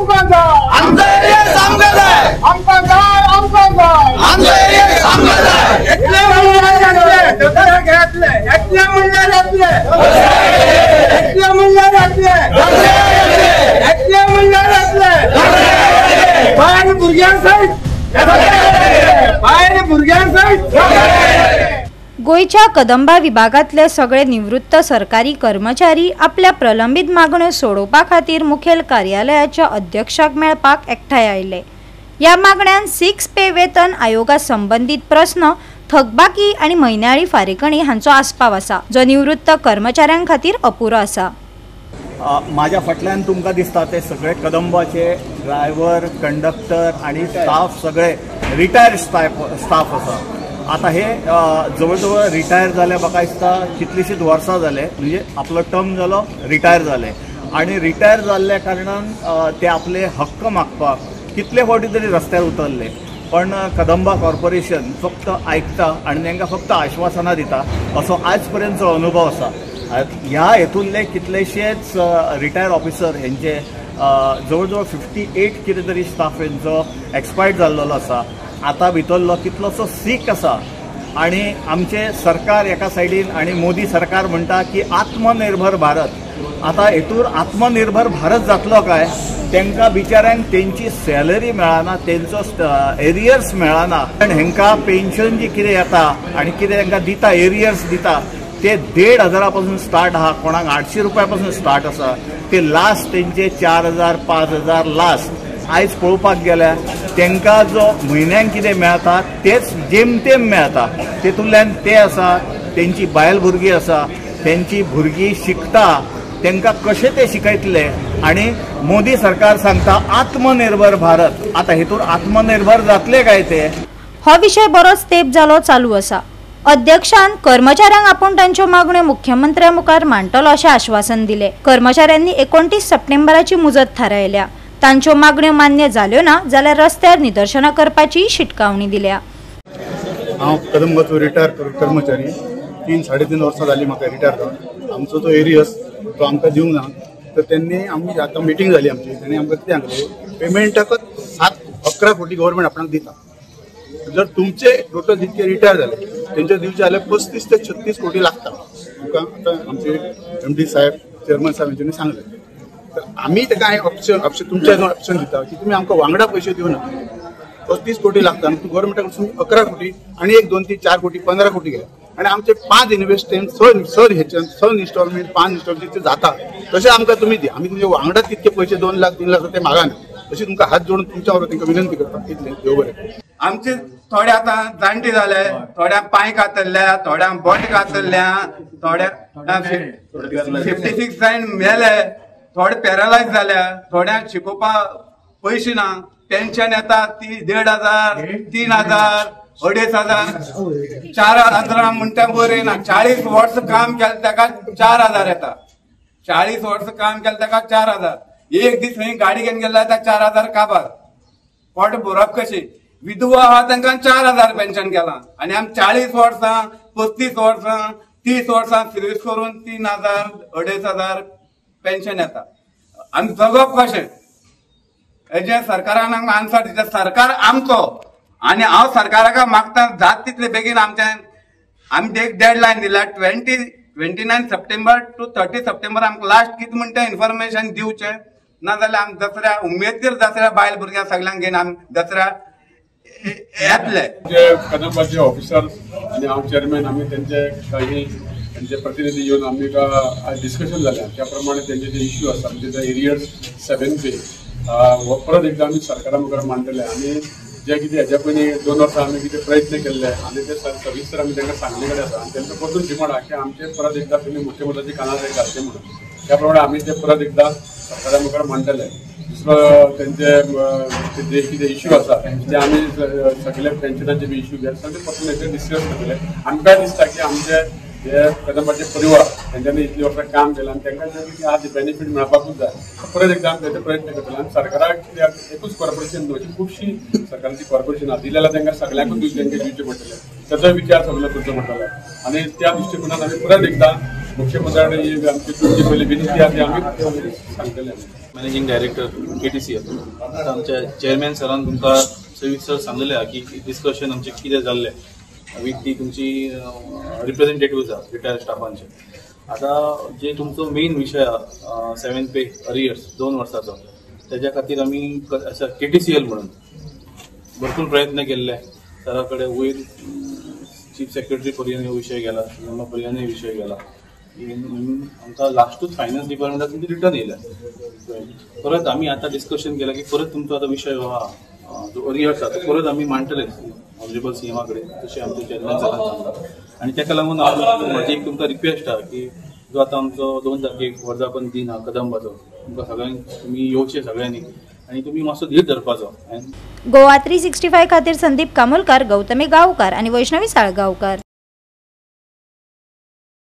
आमकां जाय आमचो एरिया सामको जाय आमकां जाय आमचो एरिया सामको जाय एकले म्हणल्यार येतले दसऱ्या घेतले एकले म्हणल्यार येतले एकले म्हणल्यार येतले एकले म्हणल्यार येतले बाय भुरग्यांक सयत बाय भुरग्यांक सयत गोयच्या कदंबा विभागातले सगळे निवृत्त सरकारी कर्मचारी आपल्या प्रलंबित मागण्यो सोडोवपा खातीर मुखेल कार्यालयाच्या अध्यक्षाक मेळपाक एकठांय आयले। ह्या मागण्यांत 6 पे वेतन आयोगा संबंधित प्रस्न, थकबाकी आणि म्हयन्याळी फारीकणी हांचो आस्पाव आसा, जो निवृत्त कर्मचाऱ्यां खातीर अपुरो आसा। माझ्या फाटल्यान तुमकां दिसता ते सगळे कदंबाचे ड्रायव्हर, कंडक्टर आणि स्टाफ सगळे रिटायर्ड स्टाफ आसा। आता हे जवळ रिटायर जाले, म्हाका दिसता कितलीशीच वर्सां जाले, म्हणजे आपलो टर्म जालो, रिटायर जाले आणि रिटायर जाल्ल्या कारणान ते आपले हक्क मागपाक कितले फावटी तरी रस्त्यार उतरले, पण कदंबा कॉर्पोरेशन फक्त आयकता आणि तांकां फक्त आश्वासनां दिता असो आज पर्यंतचो अनुभव आसा। ह्या हेतूंतले कितलेशेच रिटायर ऑफिसर हेंचे जवळ 58 कितें तरी स्टाफ हेंचो एक्सपायर्ड जाल्लो आसा। आता भितरलो कितलोसो सीक आसा आणि आमचे सरकार एका सायडीन आणि मोदी सरकार म्हणटा की आत्मनिर्भर भारत। आता हेतूर आत्मनिर्भर भारत जातलो काय? तांकां बिचाऱ्यांक तेंची सॅलरी मेळना, तेंचो एरियर्स मेळना, पण हेंकां पेन्शन जी कितें येता आणि कितें तांकां दिता, एरियर्स दिता ते 1,500 पासून स्टार्ट आहा, कोणाक 800 रुपया पासून स्टार्ट आसा, ते लास्ट तेंचे 4,000 5,000 लास्ट। आयज पळोवपाक गेल्यार तांकां जो म्हयन्याक कितें मेळटा तेच जेमतेम मेळटा, तेतूंतल्यान ते आसा, तेंची बायल भुरगीं आसा, तेंची भुरगीं शिकता, तांकां कशें ते शिकयतले आणि मोदी सरकार सांगता आत्मनिर्भर भारत। आता हेतून आत्मनिर्भर जातले काय ते? हो विषय बरोच तेंप जालो चालू आसा। अध्यक्षान कर्मचाऱ्यांक आपूण तांच्यो मागण्यो मुख्यमंत्र्या मुखार मांडटलो अशें आश्वासन दिले। कर्मचाऱ्यांनी 29 सप्टेंबराची मुजत थारायल्या। तांच्यो मागण्यो मान्य जाल्यो ना जाल्यार रस्त्यार निदर्शनां करपाची शिटकावणी दिल्या। हांव कदंबाचो रिटायर कर्मचारी, 3-3.5 वर्सां जाली म्हाका रिटायर जावन। आमचो तो एरियस तो आमकां दिवंक ना, तर त्यांनी आमी आतां मिटींग जाली आमची, तांणी आमकां कितें सांगलें, पेमेंटाकच 7-11 कोटी गव्हर्मेंट आपणाक दिता। जर तुमचे टोटल जितके रिटायर जाले तेंचे दिवचे जाल्यार 35 ते 36 कोटी लागता। तुमकां आतां आमचे MD साहेब, चेअरमन साहेब हांच्यांनी सांगलें। तर आम्ही ताका ऑप्शन तुमच्या ऑप्शन दिता की तुम्ही आमकां वांगडा पैसे दिवना, 35 कोटी लागता आणि गव्हर्मेंटाकडून 11 कोटी आणि 1, 2, 3, 4 कोटी 15 कोटी गेले आणि आमचे 5 इन्व्हेस्टमेंट स इन्स्टॉलमेंट 5 इन्स्टॉलमेंट जाता तसे आमकां तुम्ही दी। आम्ही तुमचे वांगडा तितके पैसे 2 लाख 3 लाख ते मागाना, तशी तुमकां हात जोडून तुमच्या बरोबर तांकां विनंती करता। इतलें देव बरें। आमचे थोडे आता जाणटे जाले, थोड्यांक पांय कातरल्या, थोड्यांक बोट कातरल्या, थोड्यांक 56 जाण मेले, थोडे पॅरालायज जाल्या, थोड्यांक शिकोवपाक पयशे ना, पेन्शन येता ती 1,500 3,000 2,500 4,000 म्हणटा बरें ना। 40 वर्स काम केलें ताका 4,000 येता, 40 वर्स काम केलें ताका 4,000। एक दीस खंय गाडी घेवन गेला ताका 4,000 काबार, पोट भरप कशी? विधवा आहा तांकां 4,000 पेन्शन केलां आणि आमी 40 वर्सां 35 वर्सां 30 वर्सां सर्वीस करून 3,000 2,500 पेन्शन येता। आमी जगप कशें? हेजे सरकारान आमकां आन्सर दिता। सरकार आमचो आणि हांव सरकाराक मागता जात तितले बेगीन आमी एक डेडलायन दिला 29 सप्टेंबर टू 30 सप्टेंबर आमकां लास्ट कितें म्हणटा इन्फॉर्मेशन दिवचें, नाजाल्यार आमी दसऱ्या उमेदीर दसऱ्या बायल भुरग्यां सगळ्यांक घेवन आमी दसऱ्या येतले। जे कदंबाचे ऑफिसर आणि हांव चेअरमॅन आमी तेंचे काही त्यांचे प्रतिनिधी येऊन आम्ही आज डिस्कशन झाले त्याप्रमाणे त्यांचे जे इश्यू असतात म्हणजे एरियर्स 7 पे परत एकदा आम्ही सरकारा मुखार मांडले आणि जे कितें हेच्या पयलीं 2 वर्सां आमी कितें प्रयत्न केल्ले आनी ते सविस्तर आमी तांकां सांगले कडेन आसा आनी तेंचो परतून डिमांड आहा की आमचे परत एकदा तुमी मुख्यमंत्र्याची कानार घालचे म्हणून त्या प्रमाणे आमी ते परत एकदा सरकारा मुखार मांडले। दुसरो तेंचे जे कितें इश्यू आसा ते आमी सगळे पेन्शनाचे बी इश्यू जे आसा ते परतून डिस्कस करतले। आमकां दिसता की आमचे हे कदंबाचे परिवार तेंच्यांनी इतली वर्सां काम केलां आनी तांकां आज बेनिफीट मेळपाकूच जाय परत एकदा आमी तेचे प्रयत्न करतले आनी सरकाराक एकूच कॉर्पोरेशन अशी खुबशी सरकाराची कॉर्पोरेशनां दिली जाल्यार तांकां सगळ्यांकूच तांकां दिवचे पडटले त्याचो विचार सगळो करचो पडटलो आनी त्या दृश्टीकोनान आमी परत एकदा मुख्यमंत्र्यांनी जी आमची तुमची पहिली विनंती आहे ती आम्ही सांगतले. मॅनेजिंग डायरेक्टर KTCL आता आमच्या चेअरमॅन सरान तुमकां सविस्तर सांगलेलें आहा की डिस्कशन आमचें कितें जाल्लें विथ ती तुमची रिप्रेझेंटेटिव्ह आसा रिटायर्ड स्टाफांचे. आता जे तुमचो मेन विशय आहा 7th पे अरियर्स 2 वर्साचो त्याच्या खातीर आमी KTCL म्हणून भरपूर प्रयत्न केल्ले. सरा कडेन वयर चीफ सेक्रेटरी पर्यंत विषय गेला, सीएमओ पर्यंत विषय गेला. आमकां लास्टूच फायनान्स डिपार्टमेंटातून रिटर्न येयला. परत आमी आतां डिस्कशन केला की परत तुमचो आतां विषय हो आहा जो अरियर्स आहा तो परत आमी मांडटले ऑनरेबल सीएमा कडेन तशें आमचे चेअरमॅन सरान सांगला. आनी ताका लागून म्हाजी एक तुमकां रिक्वेस्ट आहा की जो आतां आमचो 2 तारखेक वर्धापन दिन आहा कदंबाचो तुमकां सगळ्यांक तुमी येवचे सगळ्यांनी आणि तुम्ही मातसो धीर धरपाचो. गोवा 365 खातीर संदीप कामोलकार, गौतमी गांवकार आणि वैष्णवी साळगांवकार.